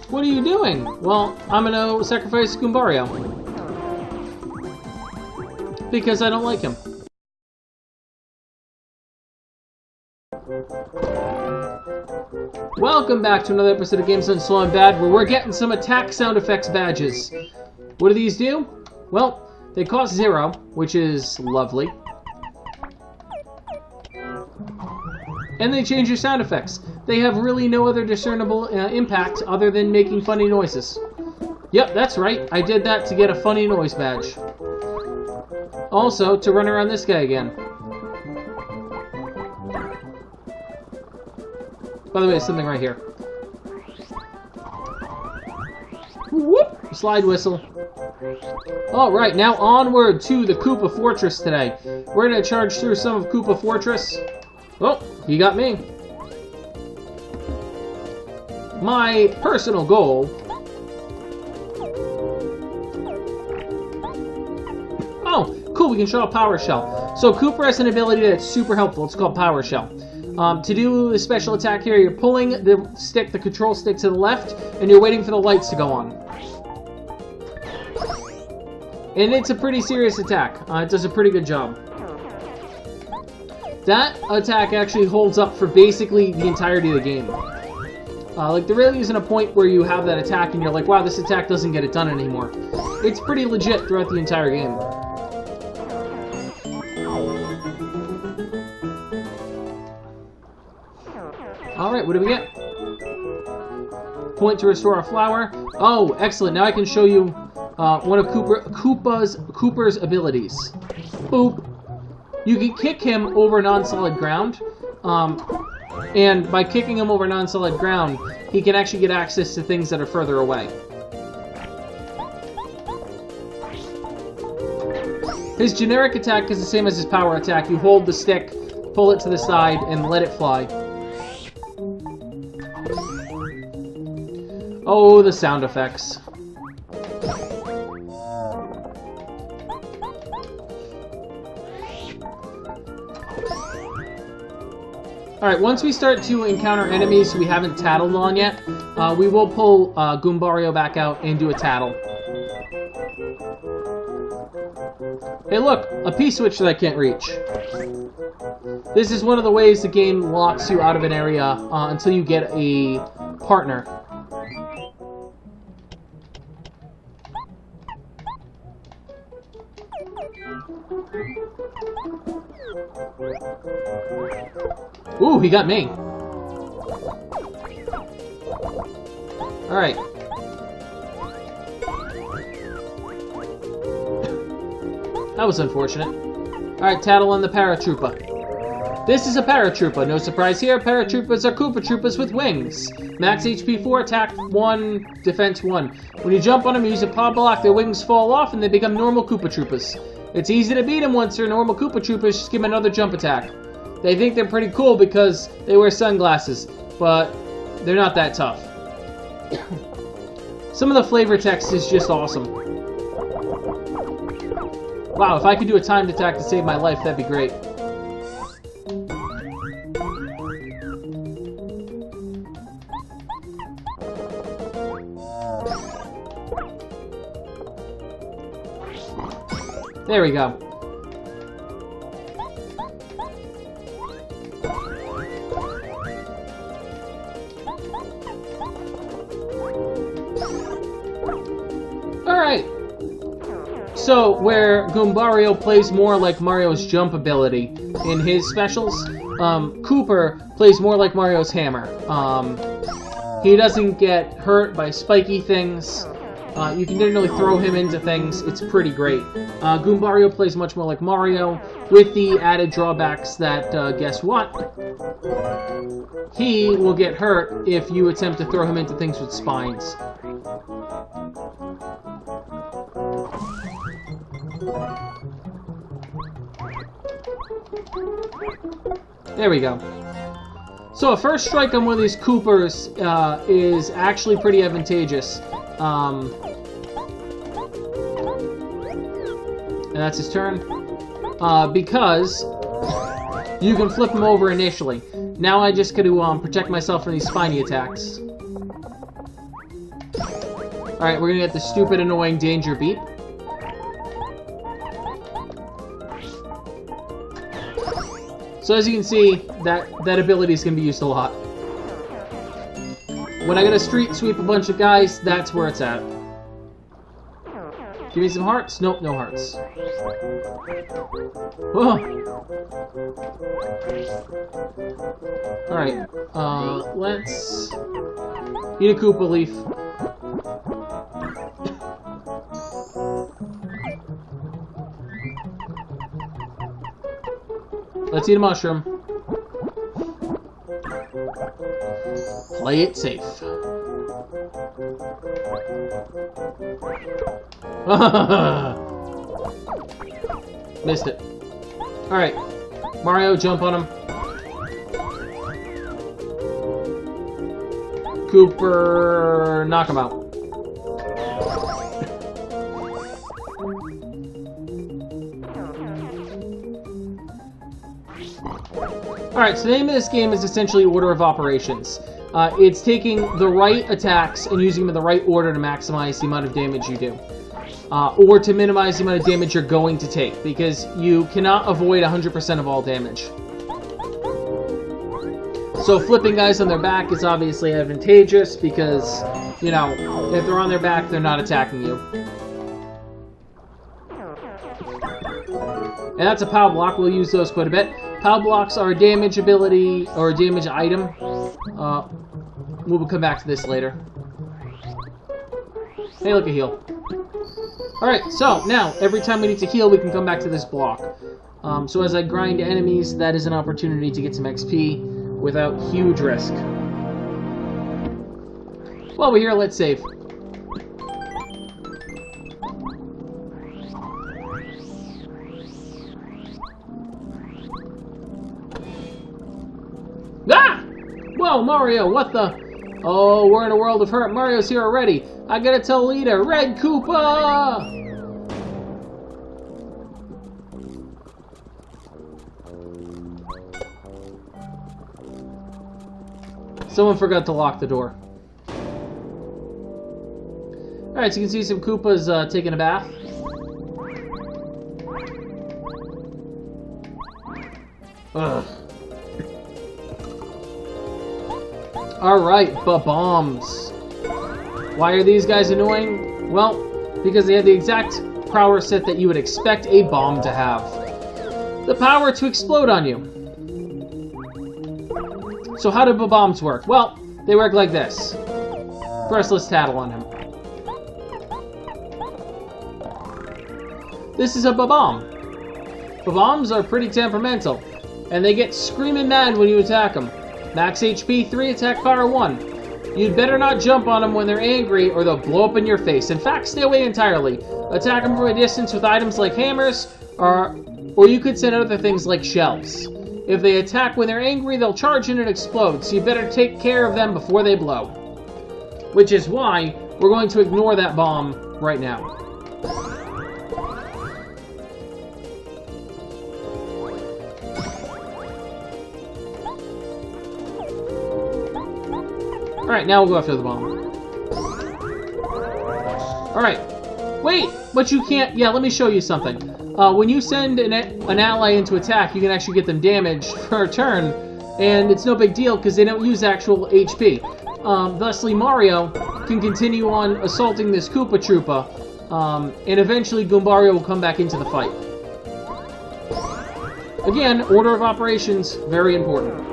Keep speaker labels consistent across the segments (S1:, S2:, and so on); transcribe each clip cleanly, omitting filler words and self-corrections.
S1: What are you doing? Well, I'm gonna sacrifice Goombario. Because I don't like him. Welcome back to another episode of Games Done Slow and Bad, where we're getting some attack sound effects badges. What do these do? Well, they cost 0, which is lovely. And they change your sound effects. They have really no other discernible impact other than making funny noises. Yep, that's right. I did that to get a funny noise badge. Also, to run around this guy again. By the way, there's something right here. Whoop! Slide whistle. Alright, now onward to the Koopa Fortress today. We're going to charge through some of Koopa Fortress. Oh, he got me. My personal goal... Oh, cool, we can show a Power Shell. So Koopa has an ability that's super helpful. It's called Power Shell. To do the special attack here, you're pulling the control stick to the left, and you're waiting for the lights to go on. And it's a pretty serious attack. It does a pretty good job. That attack actually holds up for basically the entirety of the game. Like, there really isn't a point where you have that attack and you're like, wow, this attack doesn't get it done anymore. It's pretty legit throughout the entire game. Alright, what do we get? Point to restore a flower. Oh, excellent. Now I can show you one of Koopa's abilities. Boop. You can kick him over non-solid ground. And by kicking him over non-solid ground, he can actually get access to things that are further away. His generic attack is the same as his power attack. You hold the stick, pull it to the side, and let it fly. Oh, the sound effects. Alright, once we start to encounter enemies we haven't tattled on yet, we will pull Goombario back out and do a tattle. Hey look, a P-switch that I can't reach. This is one of the ways the game locks you out of an area until you get a partner. Ooh, he got me. Alright. That was unfortunate. Alright, tattle on the Paratroopa. This is a Paratroopa. No surprise here, Paratroopas are Koopa Troopas with wings. Max HP 4, attack 1, defense 1. When you jump on them, use a paw block, their wings fall off and they become normal Koopa Troopas. It's easy to beat them once they're normal Koopa Troopas, just give them another jump attack. They think they're pretty cool because they wear sunglasses, but they're not that tough. Some of the flavor text is just awesome. Wow, if I could do a timed attack to save my life, that'd be great. There we go. Alright. So, where Goombario plays more like Mario's jump ability in his specials, Koopa plays more like Mario's hammer. He doesn't get hurt by spiky things. You can generally throw him into things. It's pretty great. Goombario plays much more like Mario, with the added drawbacks that, guess what? He will get hurt if you attempt to throw him into things with spines. There we go. So a first strike on one of these Koopas is actually pretty advantageous. And that's his turn. Because you can flip him over initially. Now I just got to protect myself from these spiny attacks. Alright, we're gonna get the stupid, annoying danger beep. So as you can see, that ability is gonna be used a lot. When I gotta street sweep a bunch of guys, that's where it's at. Give me some hearts? Nope, no hearts. Oh. Alright, let's eat a Koopa leaf. Let's eat a mushroom. Play it safe. Missed it. Alright. Mario, jump on him. Cooper, knock him out. Alright, so the name of this game is essentially Order of Operations. It's taking the right attacks and using them in the right order to maximize the amount of damage you do. Or to minimize the amount of damage you're going to take, because you cannot avoid 100% of all damage. So flipping guys on their back is obviously advantageous, because, you know, if they're on their back, they're not attacking you. And that's a POW block, we'll use those quite a bit. POW blocks are a damage ability, or a damage item. We'll come back to this later. Hey, look, a heal. Alright, so now, every time we need to heal, we can come back to this block. So as I grind enemies, that is an opportunity to get some XP without huge risk. While we're here, let's save. Ah! Whoa, Mario, what the? Oh, we're in a world of hurt. Mario's here already. I gotta tell Lita, Red Koopa! Someone forgot to lock the door. Alright, so you can see some Koopas taking a bath. Ugh. Alright, bombs. Why are these guys annoying? Well, because they have the exact power set that you would expect a bomb to have. The power to explode on you. So how do bombs work? Well, they work like this. First, let's tattle on him. This is a bomb. Bombs are pretty temperamental, and they get screaming mad when you attack them. Max HP 3, attack power 1. You'd better not jump on them when they're angry or they'll blow up in your face. In fact, stay away entirely. Attack them from a distance with items like hammers, or you could send other things like shells. If they attack when they're angry, they'll charge in and explode, so you better take care of them before they blow. Which is why we're going to ignore that bomb right now. Alright, now we'll go after the bomb. Alright. Wait! But you can't... Yeah, let me show you something. When you send an ally into attack, you can actually get them damaged for a turn, and it's no big deal because they don't use actual HP. Thusly, Mario can continue on assaulting this Koopa Troopa, and eventually Goombario will come back into the fight. Again, order of operations, very important.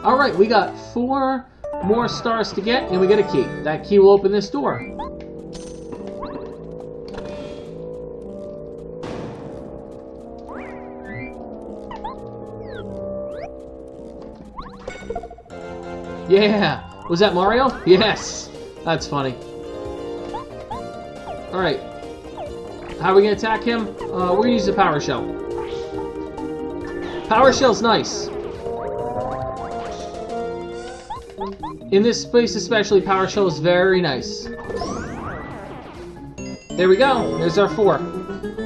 S1: Alright, we got 4 more stars to get, and we get a key. That key will open this door. Yeah! Was that Mario? Yes! That's funny. Alright. How are we going to attack him? We're going to use the Power Shell. Power Shell's nice. In this place especially, Power Shell is very nice. There we go. There's our 4.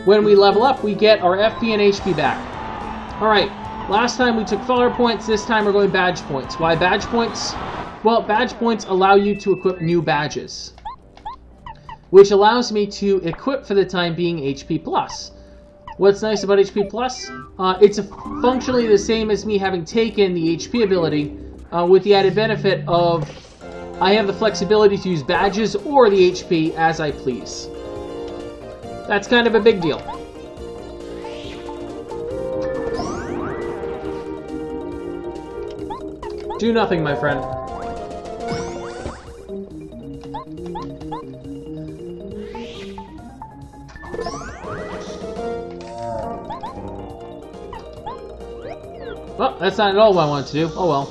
S1: When we level up, we get our FP and HP back. Alright. Last time we took filler points, this time we're going badge points. Why badge points? Well, badge points allow you to equip new badges, which allows me to equip for the time being HP+. What's nice about HP+? It's functionally the same as me having taken the HP ability, with the added benefit of I have the flexibility to use badges or the HP as I please. That's kind of a big deal. Do nothing, my friend. Well, that's not at all what I wanted to do. Oh well.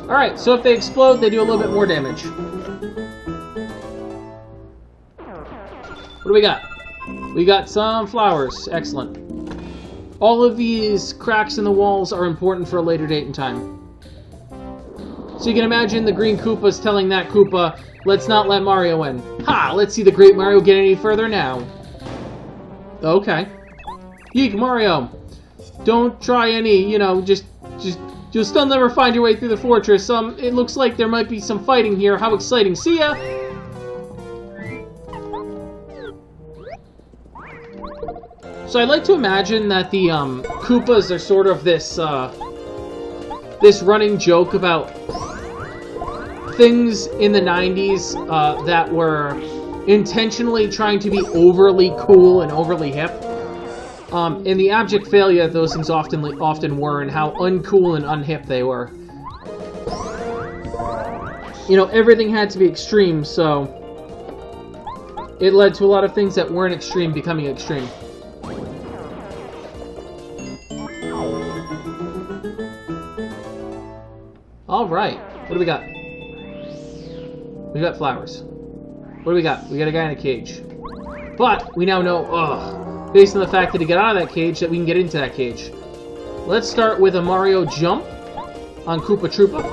S1: Alright, so if they explode, they do a little bit more damage. What do we got? We got some flowers. Excellent. All of these cracks in the walls are important for a later date and time. So you can imagine the green Koopas telling that Koopa, let's not let Mario in. Ha! Let's see the great Mario get any further now. Okay. Yeek, Mario! Don't try any, you know, you'll still never find your way through the fortress. It looks like there might be some fighting here. How exciting. See ya! So I'd like to imagine that the, Koopas are sort of this, this running joke about things in the 90s, that were intentionally trying to be overly cool and overly hip. And the abject failure that those things often were, and how uncool and unhip they were. You know, everything had to be extreme, so it led to a lot of things that weren't extreme becoming extreme. Alright, what do we got? We got flowers. What do we got? We got a guy in a cage. But, we now know, based on the fact that he got out of that cage, that we can get into that cage. Let's start with a Mario jump on Koopa Troopa.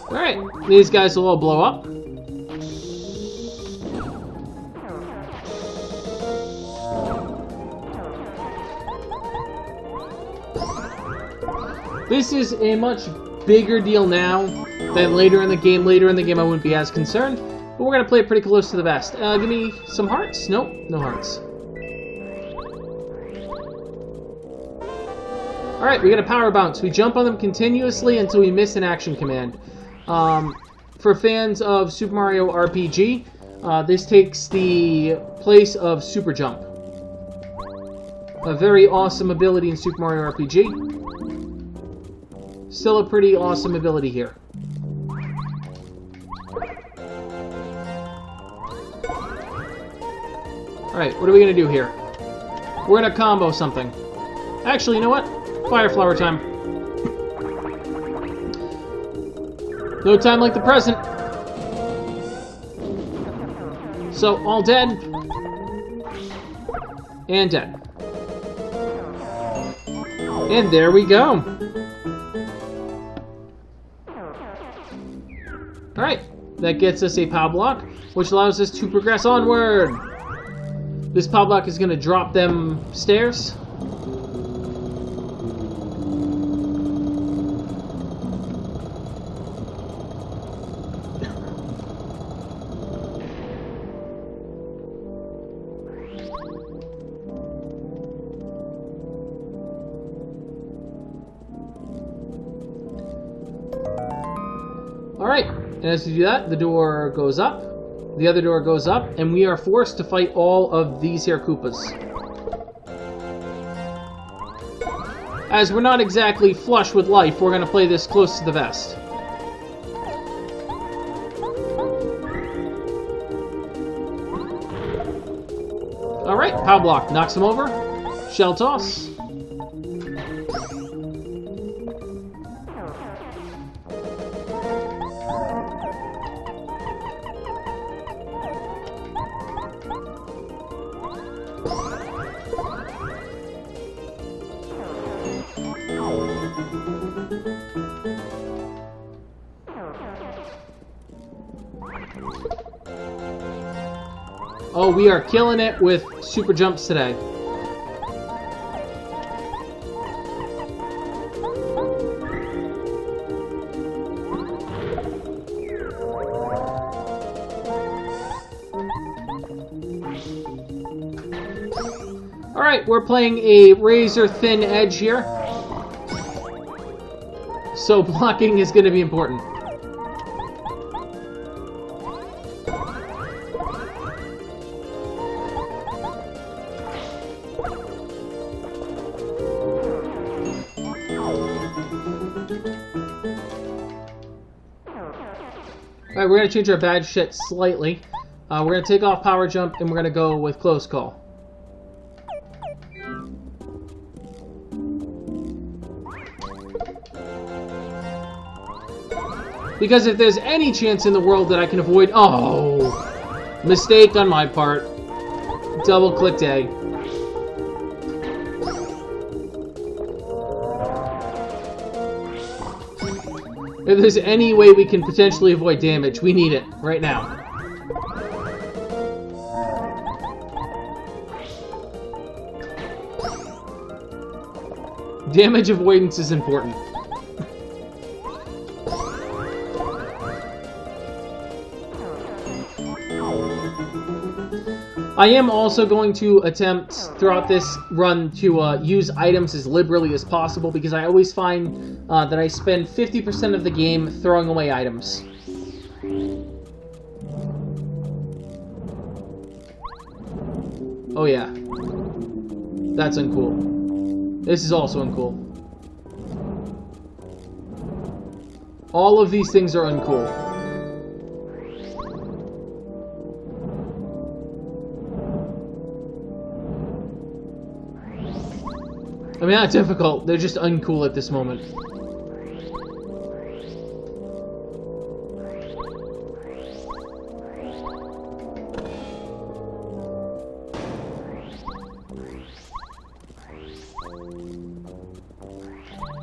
S1: Alright, these guys will all blow up. This is a much bigger deal now than later in the game. Later in the game I wouldn't be as concerned, but we're going to play it pretty close to the vest. Give me some hearts? Nope, no hearts. Alright, we got a power bounce. We jump on them continuously until we miss an action command. For fans of Super Mario RPG, this takes the place of Super Jump. A very awesome ability in Super Mario RPG. Still a pretty awesome ability here. Alright, what are we going to do here? We're going to combo something. Actually, you know what? Fire flower time. No time like the present. So, all dead. And dead. And there we go. Alright, that gets us a POW block, which allows us to progress onward. This POW block is going to drop them stairs. Alright, and as we do that, the door goes up, the other door goes up, and we are forced to fight all of these here Koopas. As we're not exactly flush with life, we're going to play this close to the vest. Alright, POW block knocks him over. Shell toss. Oh, we are killing it with super jumps today. Alright, we're playing a razor-thin edge here. So blocking is going to be important. Alright, we're going to change our badge set slightly. We're going to take off power jump and we're going to go with close call. Because if there's any chance in the world that I can avoid... Oh! Mistake on my part. Double-clicked A. If there's any way we can potentially avoid damage, we need it. Right now. Damage avoidance is important. I am also going to attempt throughout this run to use items as liberally as possible because I always find that I spend 50% of the game throwing away items. Oh yeah. That's uncool. This is also uncool. All of these things are uncool. I mean, not difficult, they're just uncool at this moment.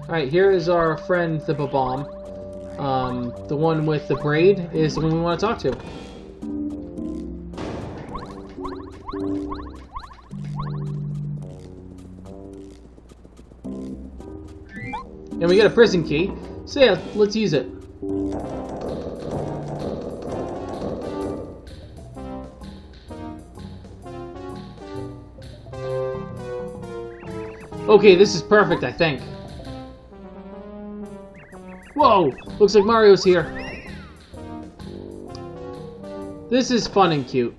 S1: Alright, here is our friend, the Bomb. The one with the braid is the one we want to talk to. And we get a prison key. So yeah, let's use it. Okay, this is perfect, I think. Whoa! Looks like Mario's here. This is fun and cute.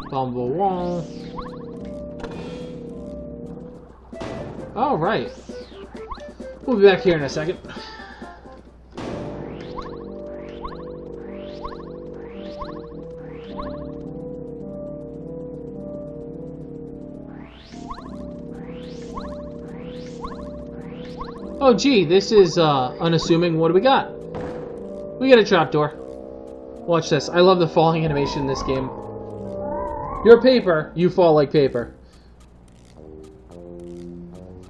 S1: Bombette. Alright. We'll be back here in a second. Oh gee, this is unassuming. What do we got? We got a trapdoor. Watch this. I love the falling animation in this game. You're paper, you fall like paper.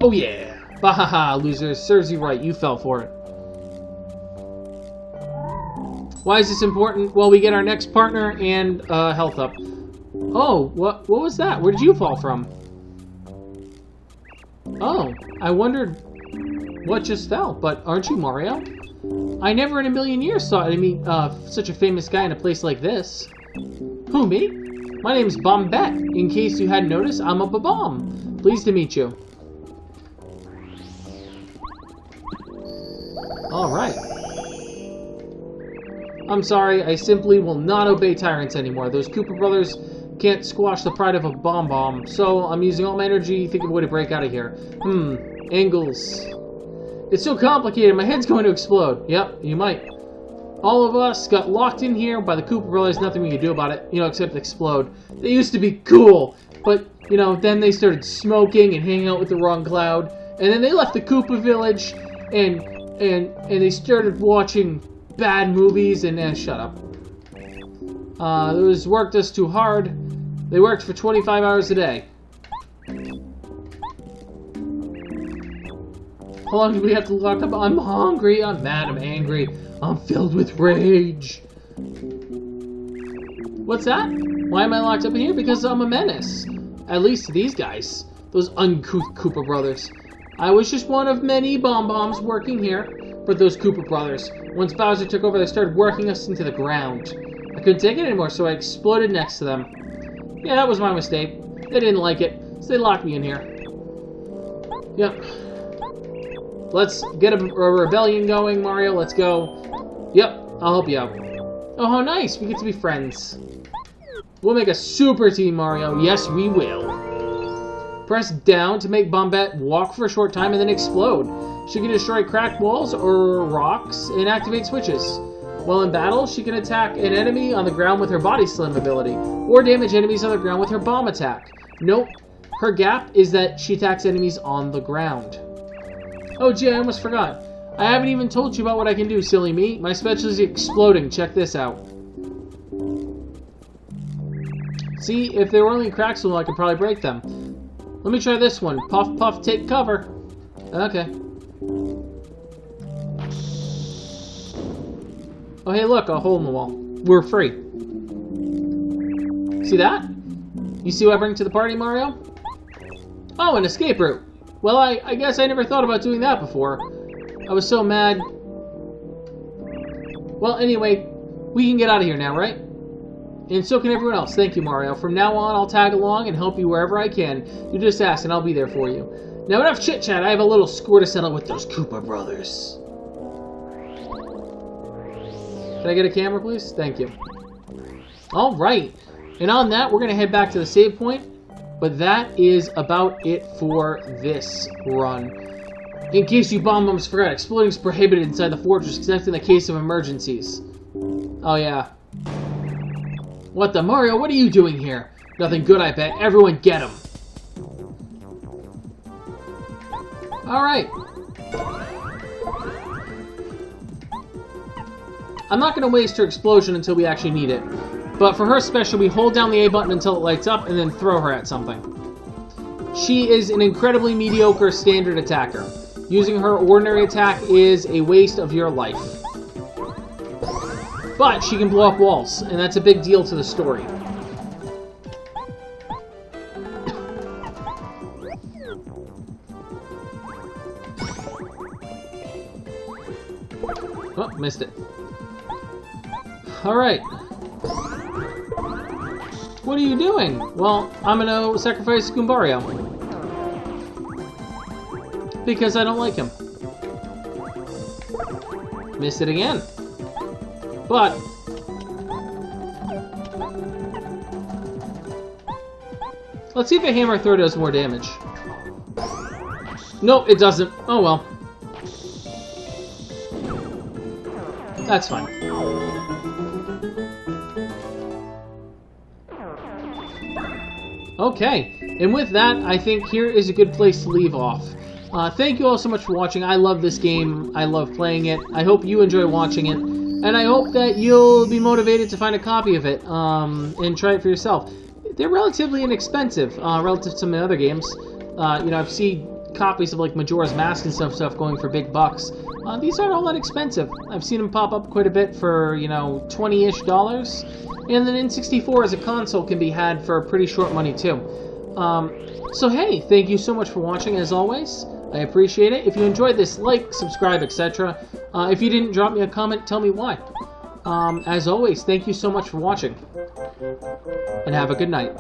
S1: Oh yeah! Bahaha, losers. Serves you right, you fell for it. Why is this important? Well, we get our next partner and health up. Oh, what was that? Where did you fall from? Oh, I wondered what just fell, but aren't you Mario? I never in a million years thought I'd meet such a famous guy in a place like this. Who, me? My name's Bombette. In case you hadn't noticed, I'm a Bomb. Pleased to meet you. Alright. I'm sorry, I simply will not obey tyrants anymore. Those Koopa brothers can't squash the pride of a bomb, so I'm using all my energy thinking of a way to break out of here. Angles. It's so complicated, my head's going to explode. Yep, you might. All of us got locked in here by the Koopa brothers, nothing we could do about it, except explode. They used to be cool, but, then they started smoking and hanging out with the wrong cloud, and then they left the Koopa village, and they started watching bad movies, and shut up. Those worked us too hard. They worked for 25 hours a day. How long do we have to lock up? I'm hungry, I'm mad, I'm angry, I'm filled with rage. What's that? Why am I locked up in here? Because I'm a menace. At least to these guys. Those uncouth Koopa brothers. I was just one of many bombs working here. But those Koopa brothers, once Bowser took over, they started working us into the ground. I couldn't take it anymore, so I exploded next to them. Yeah, that was my mistake. They didn't like it, so they locked me in here. Yep. Let's get a rebellion going, Mario. Let's go. Yep, I'll help you out. Oh, how nice. We get to be friends. We'll make a super team, Mario. Yes, we will. Press down to make Bombette walk for a short time and then explode. She can destroy cracked walls or rocks and activate switches. While in battle, she can attack an enemy on the ground with her body slam ability, or damage enemies on the ground with her bomb attack. Nope, her gap is that she attacks enemies on the ground. Oh gee, I almost forgot. I haven't even told you about what I can do, silly me. My special is exploding. Check this out. See, if there were only cracks in them, I could probably break them. Let me try this one. Puff, puff, take cover. Okay. Oh, hey, look, a hole in the wall. We're free. See that? You see what I bring to the party, Mario? Oh, an escape route. Well, I guess I never thought about doing that before. I was so mad. Well, anyway, we can get out of here now, right? And so can everyone else. Thank you, Mario. From now on, I'll tag along and help you wherever I can. You just ask, and I'll be there for you. Now, enough chit-chat. I have a little score to settle with those Koopa brothers. Can I get a camera, please? Thank you. Alright. And on that, we're going to head back to the save point. But that is about it for this run. In case you bomb-bums forgot, exploding is prohibited inside the fortress, except in the case of emergencies. Oh, yeah. What the? Mario, what are you doing here? Nothing good, I bet. Everyone get him. Alright. I'm not going to waste her explosion until we actually need it. But for her special, we hold down the A button until it lights up and then throw her at something. She is an incredibly mediocre standard attacker. Using her ordinary attack is a waste of your life. But she can blow up walls, and that's a big deal to the story. Oh, missed it. Alright. What are you doing? Well, I'm gonna sacrifice Goombario. Because I don't like him. Missed it again. But let's see if a hammer throw does more damage. Nope, it doesn't. Oh well. That's fine. Okay, and with that, I think here is a good place to leave off. Thank you all so much for watching. I love this game. I love playing it. I hope you enjoy watching it. And I hope that you'll be motivated to find a copy of it and try it for yourself. They're relatively inexpensive relative to some of the other games. You know, I've seen copies of like Majora's Mask and stuff going for big bucks. These aren't all that expensive. I've seen them pop up quite a bit for, you know, $20-ish. And then N64 as a console can be had for pretty short money too. So hey, thank you so much for watching as always. I appreciate it. If you enjoyed this, like, subscribe, etc. If you didn't, drop me a comment, tell me why. As always, thank you so much for watching. And have a good night.